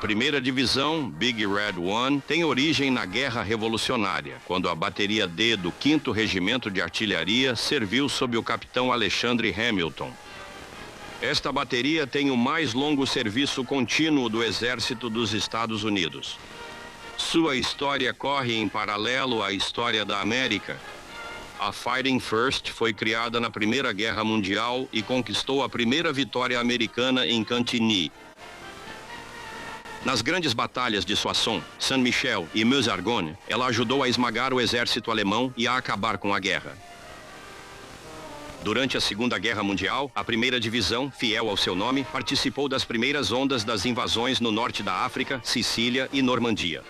primeira divisão, Big Red One, tem origem na Guerra Revolucionária, quando a bateria D do 5º Regimento de Artilharia serviu sob o capitão Alexander Hamilton. Esta bateria tem o mais longo serviço contínuo do Exército dos Estados Unidos. Sua história corre em paralelo à história da América. A Fighting First foi criada na Primeira Guerra Mundial e conquistou a primeira vitória americana em Cantigny. Nas grandes batalhas de Soissons, Saint-Michel e Meuse-Argonne, ela ajudou a esmagar o exército alemão e a acabar com a guerra. Durante a Segunda Guerra Mundial, a primeira divisão, fiel ao seu nome, participou das primeiras ondas das invasões no norte da África, Sicília e Normandia.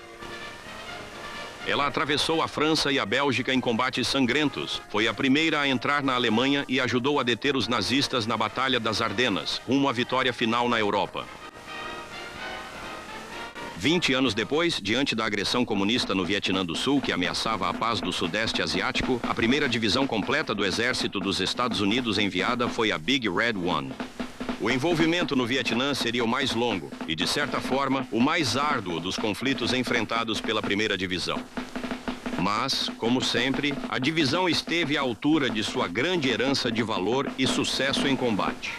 Ela atravessou a França e a Bélgica em combates sangrentos, foi a primeira a entrar na Alemanha e ajudou a deter os nazistas na Batalha das Ardenas, rumo à vitória final na Europa. 20 anos depois, diante da agressão comunista no Vietnã do Sul, que ameaçava a paz do Sudeste Asiático, a primeira divisão completa do Exército dos Estados Unidos enviada foi a Big Red One. O envolvimento no Vietnã seria o mais longo e, de certa forma, o mais árduo dos conflitos enfrentados pela primeira divisão. Mas, como sempre, a divisão esteve à altura de sua grande herança de valor e sucesso em combate.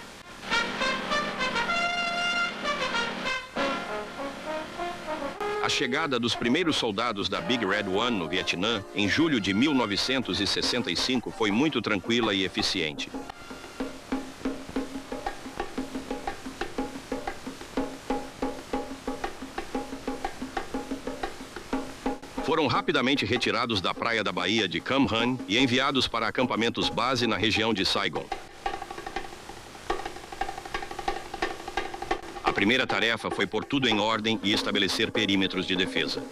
A chegada dos primeiros soldados da Big Red One no Vietnã, em julho de 1965, foi muito tranquila e eficiente. Foram rapidamente retirados da praia da Baía de Cam Ranh e enviados para acampamentos base na região de Saigon. A primeira tarefa foi pôr tudo em ordem e estabelecer perímetros de defesa.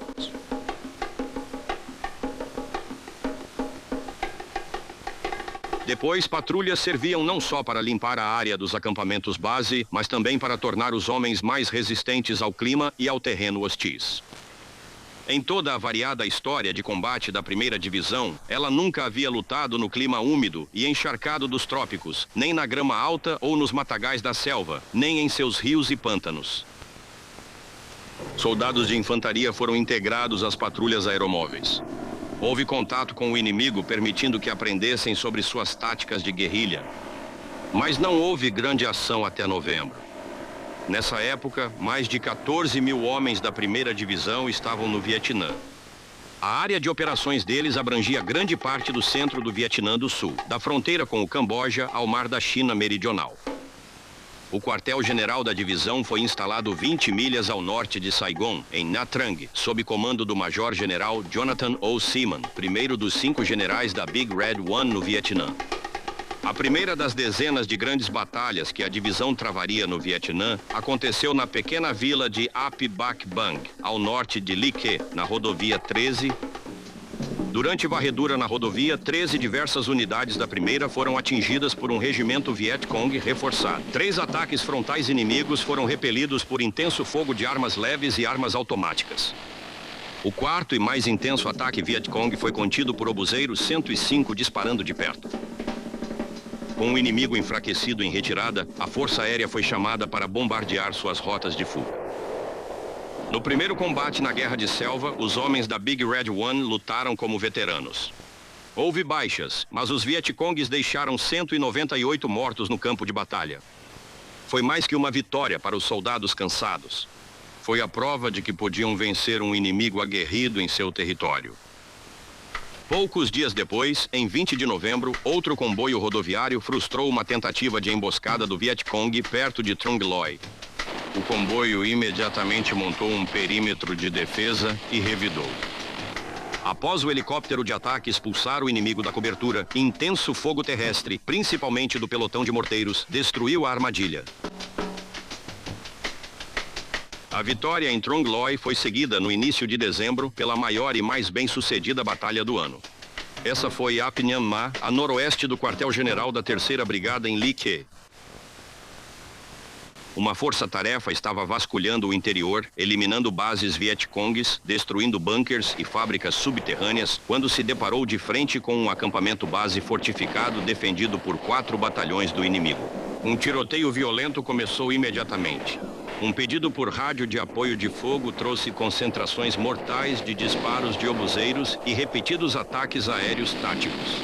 Depois, patrulhas serviam não só para limpar a área dos acampamentos base, mas também para tornar os homens mais resistentes ao clima e ao terreno hostis. Em toda a variada história de combate da primeira divisão, ela nunca havia lutado no clima úmido e encharcado dos trópicos, nem na grama alta ou nos matagais da selva, nem em seus rios e pântanos. Soldados de infantaria foram integrados às patrulhas aeromóveis. Houve contato com o inimigo, permitindo que aprendessem sobre suas táticas de guerrilha. Mas não houve grande ação até novembro. Nessa época, mais de 14 mil homens da primeira divisão estavam no Vietnã. A área de operações deles abrangia grande parte do centro do Vietnã do Sul, da fronteira com o Camboja ao mar da China Meridional. O quartel-general da divisão foi instalado 20 milhas ao norte de Saigon, em Nha Trang, sob comando do major-general Jonathan O. Seaman, primeiro dos 5 generais da Big Red One no Vietnã. A primeira das dezenas de grandes batalhas que a divisão travaria no Vietnã aconteceu na pequena vila de Ap Bac Bang, ao norte de Ly Que, na rodovia 13. Durante varredura na rodovia, 13 diversas unidades da primeira foram atingidas por um regimento Viet Cong reforçado. 3 ataques frontais inimigos foram repelidos por intenso fogo de armas leves e armas automáticas. O quarto e mais intenso ataque Viet Cong foi contido por obuseiros 105 disparando de perto. Com o inimigo enfraquecido em retirada, a Força Aérea foi chamada para bombardear suas rotas de fuga. No primeiro combate na Guerra de Selva, os homens da Big Red One lutaram como veteranos. Houve baixas, mas os Vietcongues deixaram 198 mortos no campo de batalha. Foi mais que uma vitória para os soldados cansados. Foi a prova de que podiam vencer um inimigo aguerrido em seu território. Poucos dias depois, em 20 de novembro, outro comboio rodoviário frustrou uma tentativa de emboscada do Viet Cong perto de Trung Loi. O comboio imediatamente montou um perímetro de defesa e revidou. Após o helicóptero de ataque expulsar o inimigo da cobertura, intenso fogo terrestre, principalmente do pelotão de morteiros, destruiu a armadilha. A vitória em Trung Loi foi seguida no início de dezembro pela maior e mais bem-sucedida batalha do ano. Essa foi Ap Nham Ma, a noroeste do quartel-general da 3ª Brigada em Ly Que. Uma força-tarefa estava vasculhando o interior, eliminando bases Vietcongues, destruindo bunkers e fábricas subterrâneas, quando se deparou de frente com um acampamento base fortificado defendido por 4 batalhões do inimigo. Um tiroteio violento começou imediatamente. Um pedido por rádio de apoio de fogo trouxe concentrações mortais de disparos de obuseiros e repetidos ataques aéreos táticos.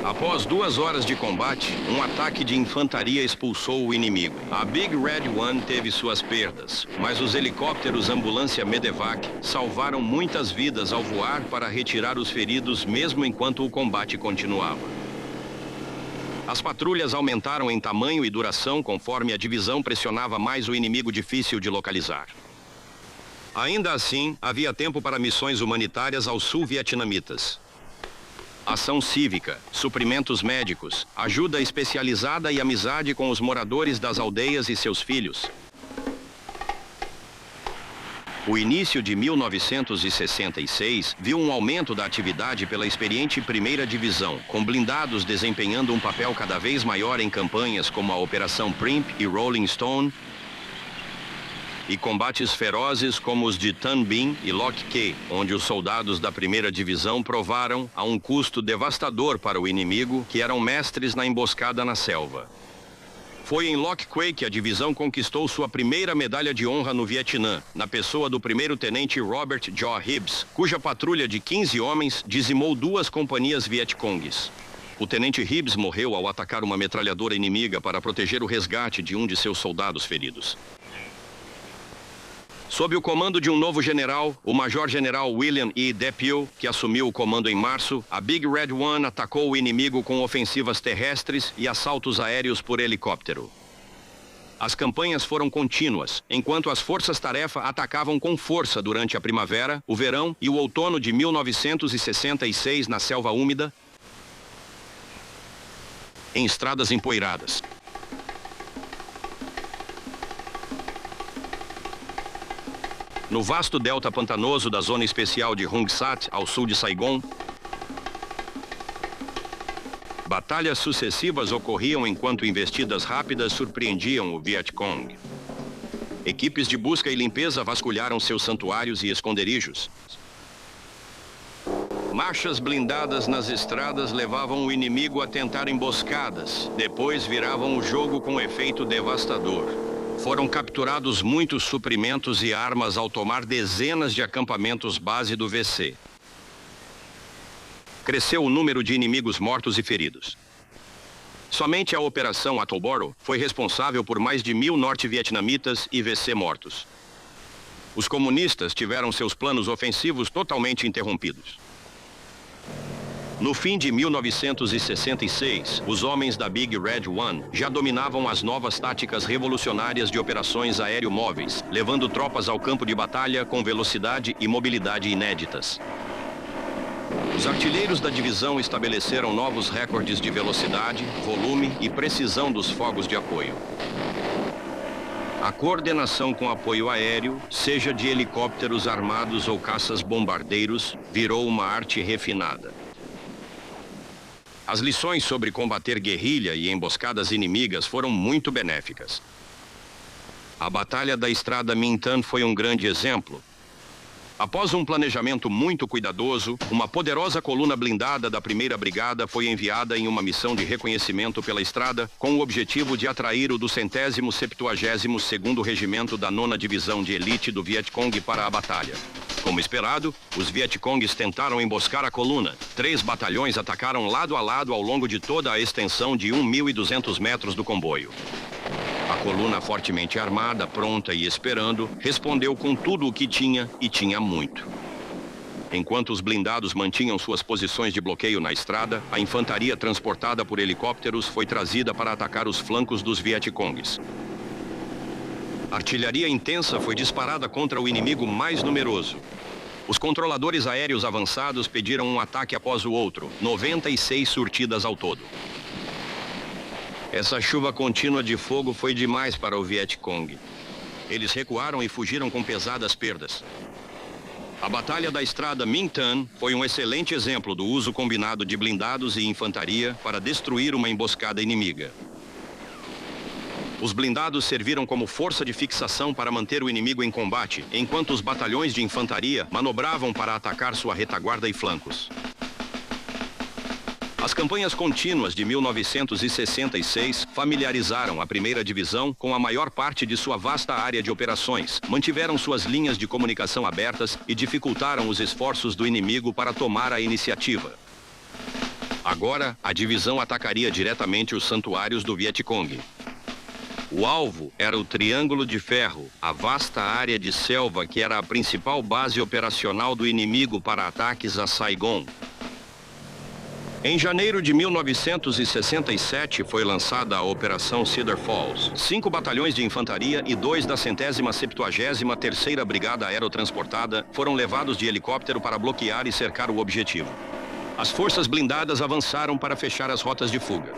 Após 2 horas de combate, um ataque de infantaria expulsou o inimigo. A Big Red One teve suas perdas, mas os helicópteros ambulância Medevac salvaram muitas vidas ao voar para retirar os feridos mesmo enquanto o combate continuava. As patrulhas aumentaram em tamanho e duração conforme a divisão pressionava mais o inimigo difícil de localizar. Ainda assim, havia tempo para missões humanitárias aos sul-vietnamitas. Ação cívica, suprimentos médicos, ajuda especializada e amizade com os moradores das aldeias e seus filhos. O início de 1966 viu um aumento da atividade pela experiente Primeira Divisão, com blindados desempenhando um papel cada vez maior em campanhas como a Operação Primp e Rolling Stone, e combates ferozes como os de Tan Binh e Loch Key, onde os soldados da Primeira Divisão provaram, a um custo devastador para o inimigo, que eram mestres na emboscada na selva. Foi em Loch Key que a divisão conquistou sua primeira medalha de honra no Vietnã, na pessoa do primeiro-tenente Robert Jaw Hibbs, cuja patrulha de 15 homens dizimou 2 companhias Vietcongues. O tenente Hibbs morreu ao atacar uma metralhadora inimiga para proteger o resgate de um de seus soldados feridos. Sob o comando de um novo general, o Major-General William E. Depew, que assumiu o comando em março, a Big Red One atacou o inimigo com ofensivas terrestres e assaltos aéreos por helicóptero. As campanhas foram contínuas, enquanto as forças-tarefa atacavam com força durante a primavera, o verão e o outono de 1966 na selva úmida, em estradas empoeiradas. No vasto delta pantanoso da zona especial de Hung Sat, ao sul de Saigon, batalhas sucessivas ocorriam enquanto investidas rápidas surpreendiam o Vietcong. Equipes de busca e limpeza vasculharam seus santuários e esconderijos. Marchas blindadas nas estradas levavam o inimigo a tentar emboscadas, depois viravam o jogo com efeito devastador. Foram capturados muitos suprimentos e armas ao tomar dezenas de acampamentos base do VC. Cresceu o número de inimigos mortos e feridos. Somente a Operação Attleboro foi responsável por mais de 1000 norte-vietnamitas e VC mortos. Os comunistas tiveram seus planos ofensivos totalmente interrompidos. No fim de 1966, os homens da Big Red One já dominavam as novas táticas revolucionárias de operações aéreo-móveis, levando tropas ao campo de batalha com velocidade e mobilidade inéditas. Os artilheiros da divisão estabeleceram novos recordes de velocidade, volume e precisão dos fogos de apoio. A coordenação com apoio aéreo, seja de helicópteros armados ou caças-bombardeiros, virou uma arte refinada. As lições sobre combater guerrilha e emboscadas inimigas foram muito benéficas. A Batalha da Estrada Minh Tan foi um grande exemplo. Após um planejamento muito cuidadoso, uma poderosa coluna blindada da 1ª Brigada foi enviada em uma missão de reconhecimento pela estrada com o objetivo de atrair o do 172º Regimento da 9ª Divisão de Elite do Vietcong para a batalha. Como esperado, os Vietcongues tentaram emboscar a coluna. 3 batalhões atacaram lado a lado ao longo de toda a extensão de 1.200 metros do comboio. A coluna fortemente armada, pronta e esperando, respondeu com tudo o que tinha, e tinha muito. Enquanto os blindados mantinham suas posições de bloqueio na estrada, a infantaria transportada por helicópteros foi trazida para atacar os flancos dos Vietcongues. Artilharia intensa foi disparada contra o inimigo mais numeroso. Os controladores aéreos avançados pediram um ataque após o outro, 96 surtidas ao todo. Essa chuva contínua de fogo foi demais para o Vietcong. Eles recuaram e fugiram com pesadas perdas. A Batalha da Estrada Minh Tan foi um excelente exemplo do uso combinado de blindados e infantaria para destruir uma emboscada inimiga. Os blindados serviram como força de fixação para manter o inimigo em combate, enquanto os batalhões de infantaria manobravam para atacar sua retaguarda e flancos. As campanhas contínuas de 1966 familiarizaram a primeira divisão com a maior parte de sua vasta área de operações, mantiveram suas linhas de comunicação abertas e dificultaram os esforços do inimigo para tomar a iniciativa. Agora, a divisão atacaria diretamente os santuários do Vietcong. O alvo era o Triângulo de Ferro, a vasta área de selva que era a principal base operacional do inimigo para ataques a Saigon. Em janeiro de 1967 foi lançada a Operação Cedar Falls. 5 batalhões de infantaria e 2 da 173ª Brigada Aerotransportada foram levados de helicóptero para bloquear e cercar o objetivo. As forças blindadas avançaram para fechar as rotas de fuga.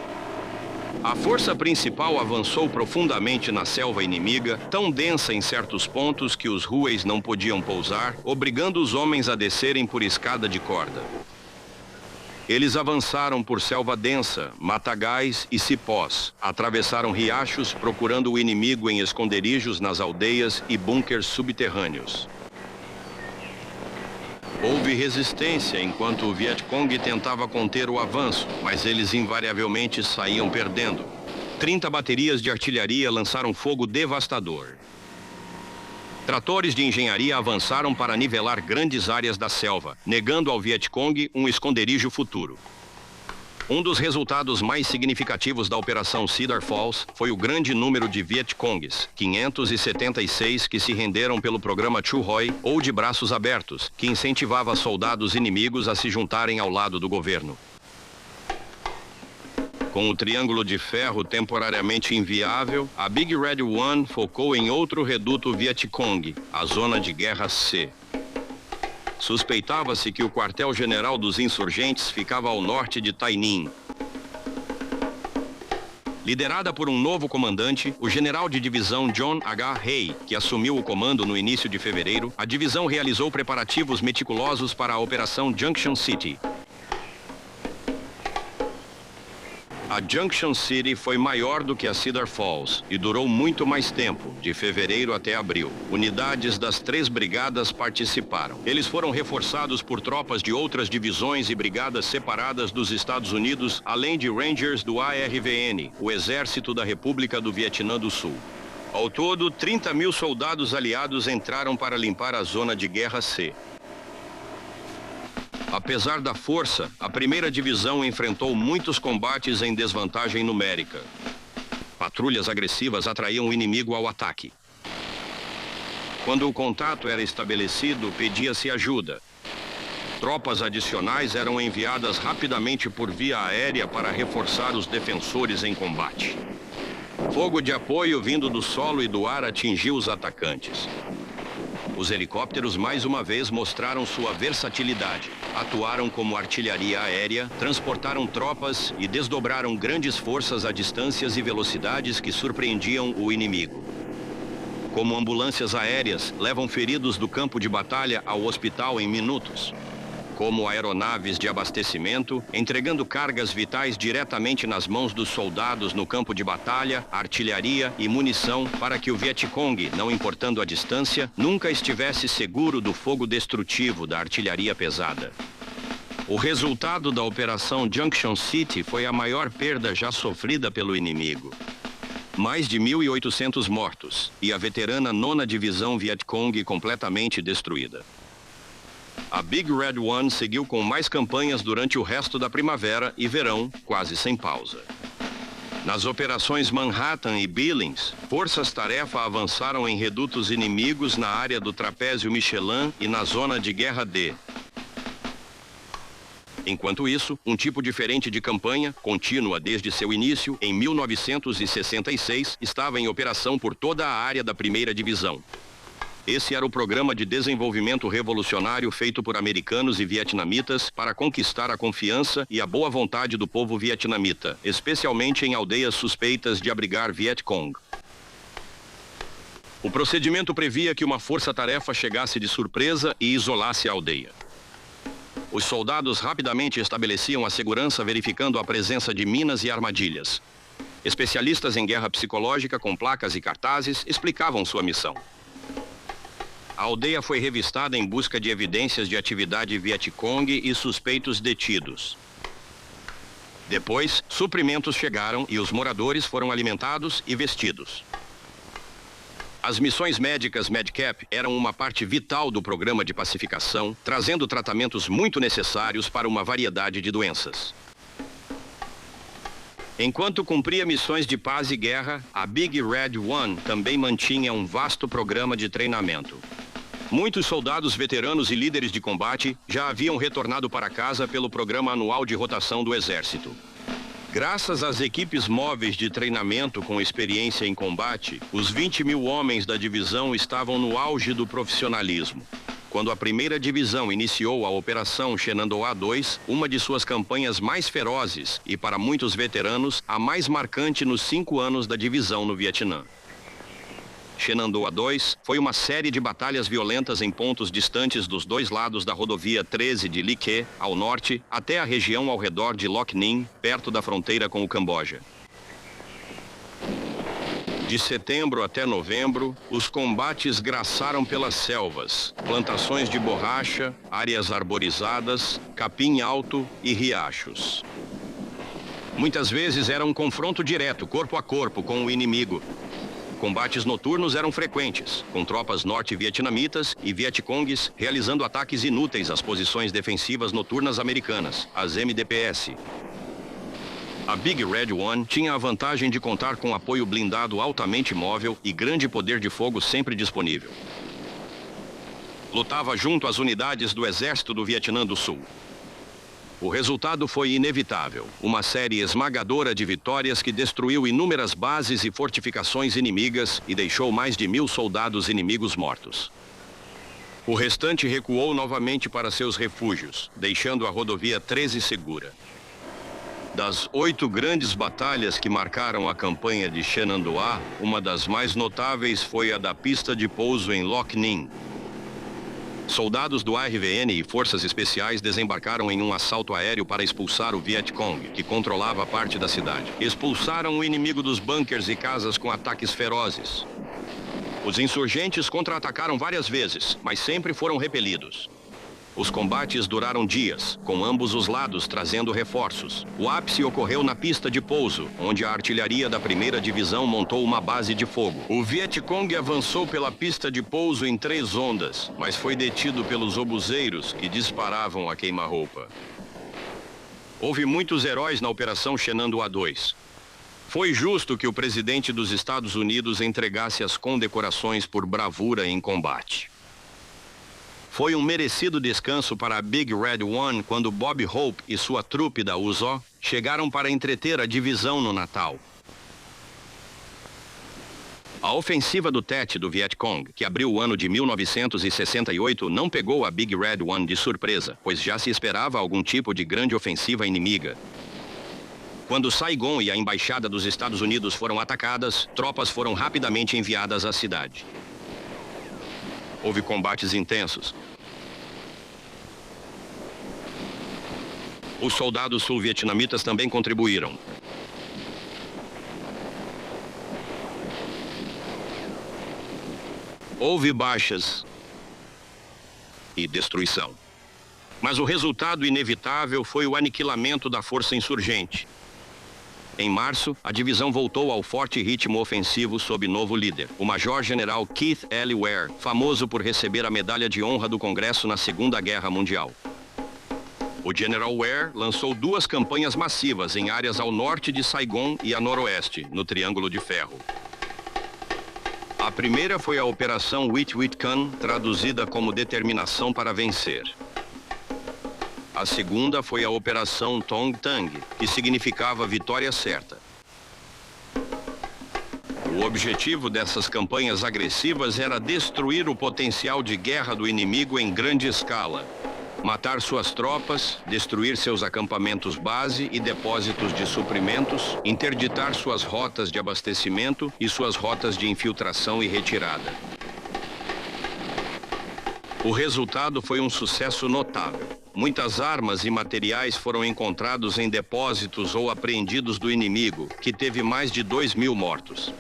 A força principal avançou profundamente na selva inimiga, tão densa em certos pontos que os Hueys não podiam pousar, obrigando os homens a descerem por escada de corda. Eles avançaram por selva densa, matagais e cipós, atravessaram riachos procurando o inimigo em esconderijos nas aldeias e bunkers subterrâneos. Houve resistência enquanto o Vietcong tentava conter o avanço, mas eles invariavelmente saíam perdendo. 30 baterias de artilharia lançaram fogo devastador. Tratores de engenharia avançaram para nivelar grandes áreas da selva, negando ao Vietcong um esconderijo futuro. Um dos resultados mais significativos da Operação Cedar Falls foi o grande número de Vietcongs, 576 que se renderam pelo programa Chu Hoi ou de braços abertos, que incentivava soldados inimigos a se juntarem ao lado do governo. Com o Triângulo de Ferro temporariamente inviável, a Big Red One focou em outro reduto Vietcong, a Zona de Guerra C. Suspeitava-se que o quartel-general dos insurgentes ficava ao norte de Tai Ninh. Liderada por um novo comandante, o general de divisão John H. Hay, que assumiu o comando no início de fevereiro, a divisão realizou preparativos meticulosos para a Operação Junction City. A Junction City foi maior do que a Cedar Falls e durou muito mais tempo, de fevereiro até abril. Unidades das 3 brigadas participaram. Eles foram reforçados por tropas de outras divisões e brigadas separadas dos Estados Unidos, além de Rangers do ARVN, o Exército da República do Vietnã do Sul. Ao todo, 30 mil soldados aliados entraram para limpar a Zona de Guerra C. Apesar da força, a primeira divisão enfrentou muitos combates em desvantagem numérica. Patrulhas agressivas atraíam o inimigo ao ataque. Quando o contato era estabelecido, pedia-se ajuda. Tropas adicionais eram enviadas rapidamente por via aérea para reforçar os defensores em combate. Fogo de apoio vindo do solo e do ar atingiu os atacantes. Os helicópteros mais uma vez mostraram sua versatilidade. Atuaram como artilharia aérea, transportaram tropas e desdobraram grandes forças a distâncias e velocidades que surpreendiam o inimigo. Como ambulâncias aéreas, levam feridos do campo de batalha ao hospital em minutos. Como aeronaves de abastecimento, entregando cargas vitais diretamente nas mãos dos soldados no campo de batalha, artilharia e munição para que o Vietcong, não importando a distância, nunca estivesse seguro do fogo destrutivo da artilharia pesada. O resultado da Operação Junction City foi a maior perda já sofrida pelo inimigo. Mais de 1.800 mortos e a veterana 9ª Divisão Vietcong completamente destruída. A Big Red One seguiu com mais campanhas durante o resto da primavera e verão, quase sem pausa. Nas operações Manhattan e Billings, forças-tarefa avançaram em redutos inimigos na área do Trapézio Michelin e na Zona de Guerra D. Enquanto isso, um tipo diferente de campanha, contínua desde seu início, em 1966, estava em operação por toda a área da 1ª Divisão. Esse era o programa de desenvolvimento revolucionário feito por americanos e vietnamitas para conquistar a confiança e a boa vontade do povo vietnamita, especialmente em aldeias suspeitas de abrigar Vietcong. O procedimento previa que uma força-tarefa chegasse de surpresa e isolasse a aldeia. Os soldados rapidamente estabeleciam a segurança verificando a presença de minas e armadilhas. Especialistas em guerra psicológica com placas e cartazes explicavam sua missão. A aldeia foi revistada em busca de evidências de atividade Vietcong e suspeitos detidos. Depois, suprimentos chegaram e os moradores foram alimentados e vestidos. As missões médicas Medcap eram uma parte vital do programa de pacificação, trazendo tratamentos muito necessários para uma variedade de doenças. Enquanto cumpria missões de paz e guerra, a Big Red One também mantinha um vasto programa de treinamento. Muitos soldados veteranos e líderes de combate já haviam retornado para casa pelo programa anual de rotação do Exército. Graças às equipes móveis de treinamento com experiência em combate, os 20 mil homens da divisão estavam no auge do profissionalismo. Quando a primeira divisão iniciou a Operação Shenandoah II, uma de suas campanhas mais ferozes e, para muitos veteranos, a mais marcante nos 5 anos da divisão no Vietnã. Shenandoah II foi uma série de batalhas violentas em pontos distantes dos dois lados da rodovia 13 de Ly Ke, ao norte, até a região ao redor de Loc Ninh, perto da fronteira com o Camboja. De setembro até novembro, os combates graçaram pelas selvas, plantações de borracha, áreas arborizadas, capim alto e riachos. Muitas vezes era um confronto direto, corpo a corpo, com o inimigo. Combates noturnos eram frequentes, com tropas norte-vietnamitas e vietcongues realizando ataques inúteis às posições defensivas noturnas americanas, as MDPS. A Big Red One tinha a vantagem de contar com apoio blindado altamente móvel e grande poder de fogo sempre disponível. Lutava junto às unidades do Exército do Vietnã do Sul. O resultado foi inevitável, uma série esmagadora de vitórias que destruiu inúmeras bases e fortificações inimigas e deixou mais de 1000 soldados inimigos mortos. O restante recuou novamente para seus refúgios, deixando a rodovia 13 segura. Das 8 grandes batalhas que marcaram a campanha de Shenandoah, uma das mais notáveis foi a da pista de pouso em Loc Ninh. Soldados do ARVN e forças especiais desembarcaram em um assalto aéreo para expulsar o Vietcong, que controlava parte da cidade. Expulsaram o inimigo dos bunkers e casas com ataques ferozes. Os insurgentes contra-atacaram várias vezes, mas sempre foram repelidos. Os combates duraram dias, com ambos os lados trazendo reforços. O ápice ocorreu na pista de pouso, onde a artilharia da 1ª Divisão montou uma base de fogo. O Vietcong avançou pela pista de pouso em 3 ondas, mas foi detido pelos obuseiros que disparavam a queima-roupa. Houve muitos heróis na Operação Shenandoah II. Foi justo que o presidente dos Estados Unidos entregasse as condecorações por bravura em combate. Foi um merecido descanso para a Big Red One quando Bob Hope e sua trupe da USO chegaram para entreter a divisão no Natal. A ofensiva do Tet do Vietcong, que abriu o ano de 1968, não pegou a Big Red One de surpresa, pois já se esperava algum tipo de grande ofensiva inimiga. Quando Saigon e a embaixada dos Estados Unidos foram atacadas, tropas foram rapidamente enviadas à cidade. Houve combates intensos. Os soldados sul-vietnamitas também contribuíram. Houve baixas e destruição. Mas o resultado inevitável foi o aniquilamento da força insurgente. Em março, a divisão voltou ao forte ritmo ofensivo sob novo líder, o Major-General Keith L. Ware, famoso por receber a Medalha de Honra do Congresso na Segunda Guerra Mundial. O General Ware lançou 2 campanhas massivas em áreas ao norte de Saigon e a noroeste, no Triângulo de Ferro. A primeira foi a Operação Wit Wit Can, traduzida como Determinação para Vencer. A segunda foi a Operação Tong Tang, que significava vitória certa. O objetivo dessas campanhas agressivas era destruir o potencial de guerra do inimigo em grande escala, matar suas tropas, destruir seus acampamentos base e depósitos de suprimentos, interditar suas rotas de abastecimento e suas rotas de infiltração e retirada. O resultado foi um sucesso notável. Muitas armas e materiais foram encontrados em depósitos ou apreendidos do inimigo, que teve mais de 2.000 mortos.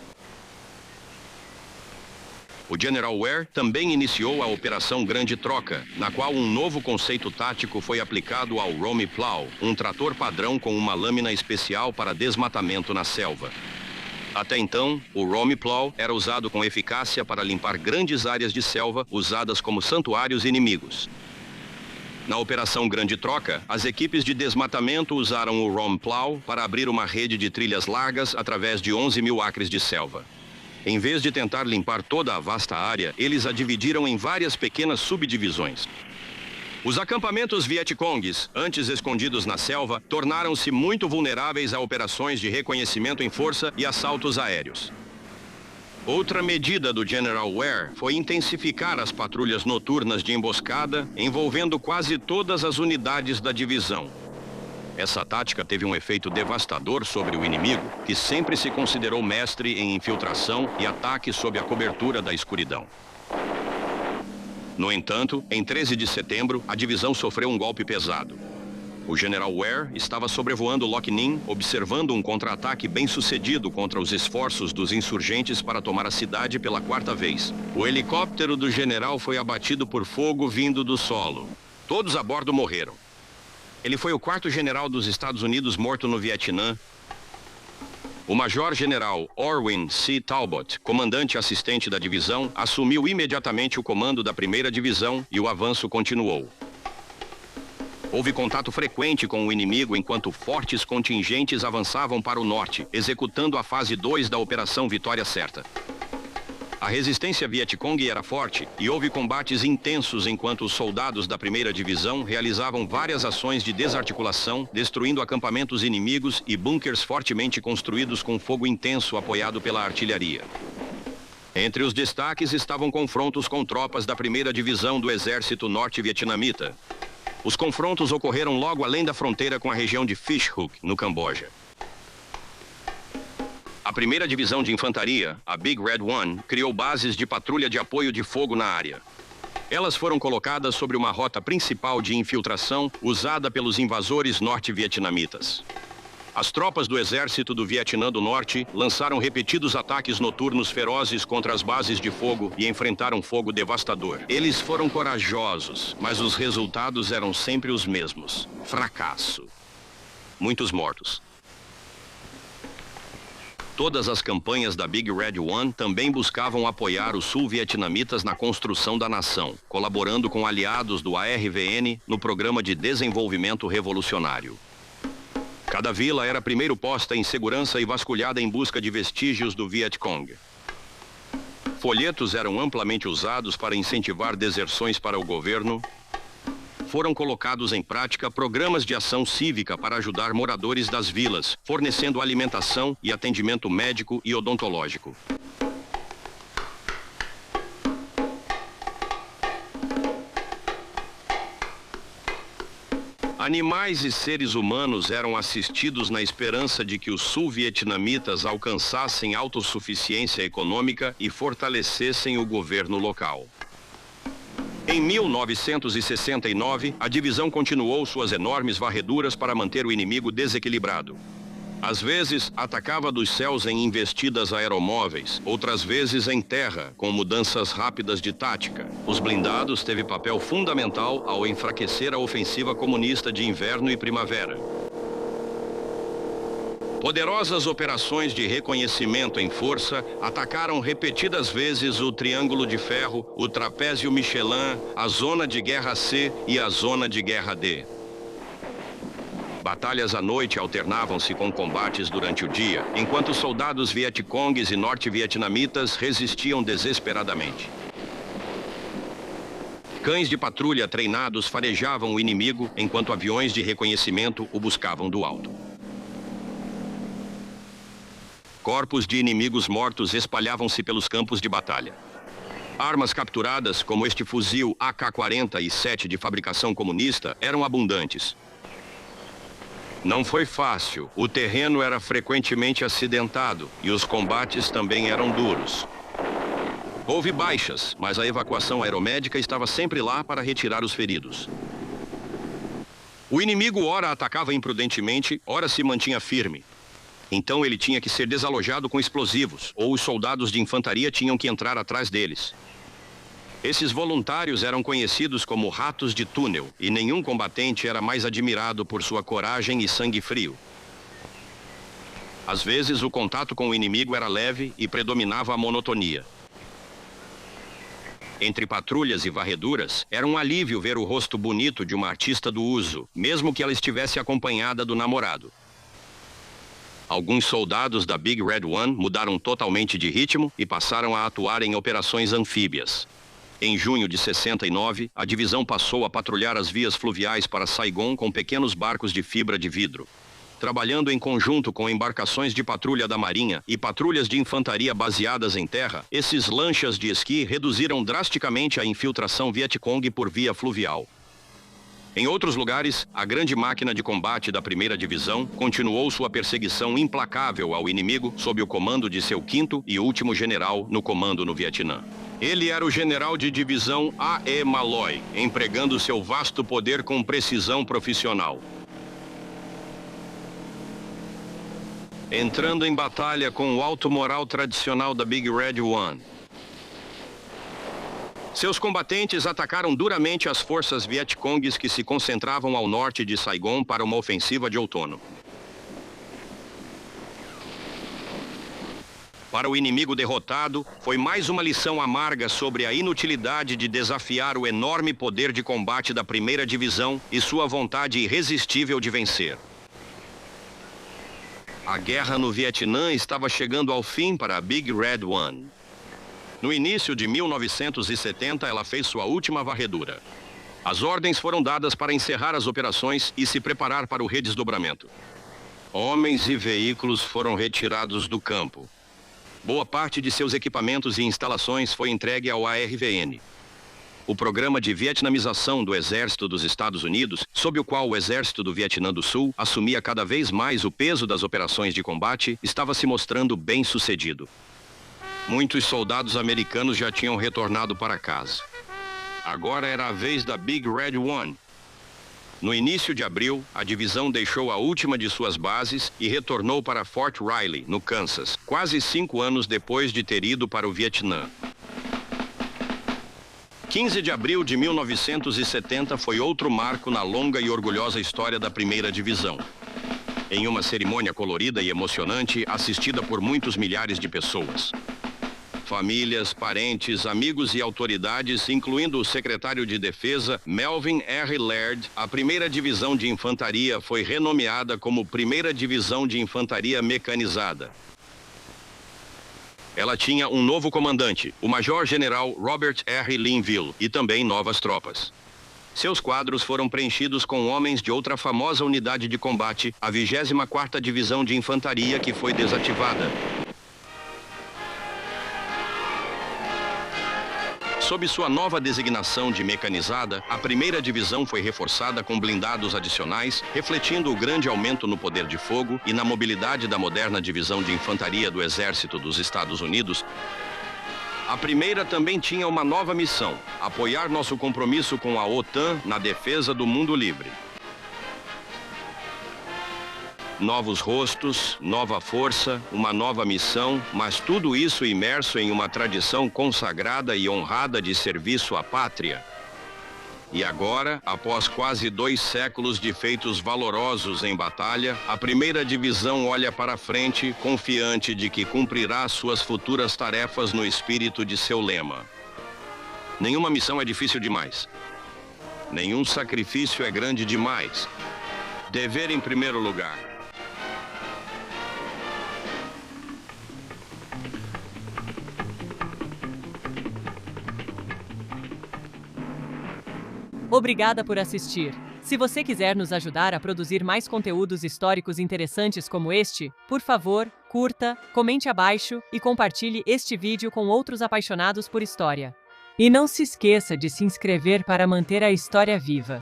O General Ware também iniciou a Operação Grande Troca, na qual um novo conceito tático foi aplicado ao Romy Plow, um trator padrão com uma lâmina especial para desmatamento na selva. Até então, o Romy Plow era usado com eficácia para limpar grandes áreas de selva usadas como santuários inimigos. Na Operação Grande Troca, as equipes de desmatamento usaram o Romy Plow para abrir uma rede de trilhas largas através de 11 mil acres de selva. Em vez de tentar limpar toda a vasta área, eles a dividiram em várias pequenas subdivisões. Os acampamentos Vietcongues, antes escondidos na selva, tornaram-se muito vulneráveis a operações de reconhecimento em força e assaltos aéreos. Outra medida do General Ware foi intensificar as patrulhas noturnas de emboscada, envolvendo quase todas as unidades da divisão. Essa tática teve um efeito devastador sobre o inimigo, que sempre se considerou mestre em infiltração e ataque sob a cobertura da escuridão. No entanto, em 13 de setembro, a divisão sofreu um golpe pesado. O General Ware estava sobrevoando Loc Ninh, observando um contra-ataque bem-sucedido contra os esforços dos insurgentes para tomar a cidade pela quarta vez. O helicóptero do general foi abatido por fogo vindo do solo. Todos a bordo morreram. Ele foi o quarto general dos Estados Unidos morto no Vietnã. O major-general Orwin C. Talbot, comandante assistente da divisão, assumiu imediatamente o comando da primeira divisão e o avanço continuou. Houve contato frequente com o inimigo enquanto fortes contingentes avançavam para o norte, executando a fase 2 da Operação Vitória Certa. A resistência Vietcong era forte e houve combates intensos enquanto os soldados da primeira divisão realizavam várias ações de desarticulação, destruindo acampamentos inimigos e bunkers fortemente construídos com fogo intenso apoiado pela artilharia. Entre os destaques estavam confrontos com tropas da primeira divisão do exército norte-vietnamita. Os confrontos ocorreram logo além da fronteira com a região de Fish Hook, no Camboja. A primeira divisão de infantaria, a Big Red One, criou bases de patrulha de apoio de fogo na área. Elas foram colocadas sobre uma rota principal de infiltração usada pelos invasores norte-vietnamitas. As tropas do exército do Vietnã do Norte lançaram repetidos ataques noturnos ferozes contra as bases de fogo e enfrentaram fogo devastador. Eles foram corajosos, mas os resultados eram sempre os mesmos: fracasso. Muitos mortos. Todas as campanhas da Big Red One também buscavam apoiar os sul-vietnamitas na construção da nação, colaborando com aliados do ARVN no Programa de Desenvolvimento Revolucionário. Cada vila era primeiro posta em segurança e vasculhada em busca de vestígios do Vietcong. Folhetos eram amplamente usados para incentivar deserções para o governo. Foram colocados em prática programas de ação cívica para ajudar moradores das vilas, fornecendo alimentação e atendimento médico e odontológico. Animais e seres humanos eram assistidos na esperança de que os sul-vietnamitas alcançassem autossuficiência econômica e fortalecessem o governo local. Em 1969, a divisão continuou suas enormes varreduras para manter o inimigo desequilibrado. Às vezes, atacava dos céus em investidas aeromóveis, outras vezes em terra, com mudanças rápidas de tática. Os blindados teve papel fundamental ao enfraquecer a ofensiva comunista de inverno e primavera. Poderosas operações de reconhecimento em força atacaram repetidas vezes o Triângulo de Ferro, o Trapézio Michelin, a Zona de Guerra C e a Zona de Guerra D. Batalhas à noite alternavam-se com combates durante o dia, enquanto soldados vietcongues e norte-vietnamitas resistiam desesperadamente. Cães de patrulha treinados farejavam o inimigo, enquanto aviões de reconhecimento o buscavam do alto. Corpos de inimigos mortos espalhavam-se pelos campos de batalha. Armas capturadas, como este fuzil AK-47 de fabricação comunista, eram abundantes. Não foi fácil, o terreno era frequentemente acidentado e os combates também eram duros. Houve baixas, mas a evacuação aeromédica estava sempre lá para retirar os feridos. O inimigo ora atacava imprudentemente, ora se mantinha firme. Então ele tinha que ser desalojado com explosivos, ou os soldados de infantaria tinham que entrar atrás deles. Esses voluntários eram conhecidos como ratos de túnel, e nenhum combatente era mais admirado por sua coragem e sangue frio. Às vezes, o contato com o inimigo era leve e predominava a monotonia. Entre patrulhas e varreduras, era um alívio ver o rosto bonito de uma artista do uso, mesmo que ela estivesse acompanhada do namorado. Alguns soldados da Big Red One mudaram totalmente de ritmo e passaram a atuar em operações anfíbias. Em junho de 69, a divisão passou a patrulhar as vias fluviais para Saigon com pequenos barcos de fibra de vidro. Trabalhando em conjunto com embarcações de patrulha da Marinha e patrulhas de infantaria baseadas em terra, esses lanchas de esqui reduziram drasticamente a infiltração Vietcong por via fluvial. Em outros lugares, a grande máquina de combate da 1ª Divisão continuou sua perseguição implacável ao inimigo sob o comando de seu 5º e último general no comando no Vietnã. Ele era o general de divisão A.E. Malloy, empregando seu vasto poder com precisão profissional. Entrando em batalha com o alto moral tradicional da Big Red One. Seus combatentes atacaram duramente as forças Vietcongues que se concentravam ao norte de Saigon para uma ofensiva de outono. Para o inimigo derrotado, foi mais uma lição amarga sobre a inutilidade de desafiar o enorme poder de combate da 1ª Divisão e sua vontade irresistível de vencer. A guerra no Vietnã estava chegando ao fim para a Big Red One. No início de 1970, ela fez sua última varredura. As ordens foram dadas para encerrar as operações e se preparar para o redesdobramento. Homens e veículos foram retirados do campo. Boa parte de seus equipamentos e instalações foi entregue ao ARVN. O programa de vietnamização do Exército dos Estados Unidos, sob o qual o Exército do Vietnã do Sul assumia cada vez mais o peso das operações de combate, estava se mostrando bem sucedido. Muitos soldados americanos já tinham retornado para casa. Agora era a vez da Big Red One. No início de abril, a divisão deixou a última de suas bases e retornou para Fort Riley, no Kansas, quase 5 anos depois de ter ido para o Vietnã. 15 de abril de 1970 foi outro marco na longa e orgulhosa história da 1ª Divisão. Em uma cerimônia colorida e emocionante, assistida por muitos milhares de pessoas. Famílias, parentes, amigos e autoridades, incluindo o secretário de Defesa, Melvin R. Laird, a 1ª Divisão de Infantaria foi renomeada como 1ª Divisão de Infantaria Mecanizada. Ela tinha um novo comandante, o Major-General Robert R. Linville, e também novas tropas. Seus quadros foram preenchidos com homens de outra famosa unidade de combate, a 24ª Divisão de Infantaria, que foi desativada. Sob sua nova designação de mecanizada, a 1ª Divisão foi reforçada com blindados adicionais, refletindo o grande aumento no poder de fogo e na mobilidade da moderna Divisão de Infantaria do Exército dos Estados Unidos. A 1ª também tinha uma nova missão: apoiar nosso compromisso com a OTAN na defesa do mundo livre. Novos rostos, nova força, uma nova missão, mas tudo isso imerso em uma tradição consagrada e honrada de serviço à pátria. E agora, após quase 2 séculos de feitos valorosos em batalha, a 1ª Divisão olha para frente, confiante de que cumprirá suas futuras tarefas no espírito de seu lema. Nenhuma missão é difícil demais. Nenhum sacrifício é grande demais. Dever em primeiro lugar. Obrigada por assistir. Se você quiser nos ajudar a produzir mais conteúdos históricos interessantes como este, por favor, curta, comente abaixo e compartilhe este vídeo com outros apaixonados por história. E não se esqueça de se inscrever para manter a história viva.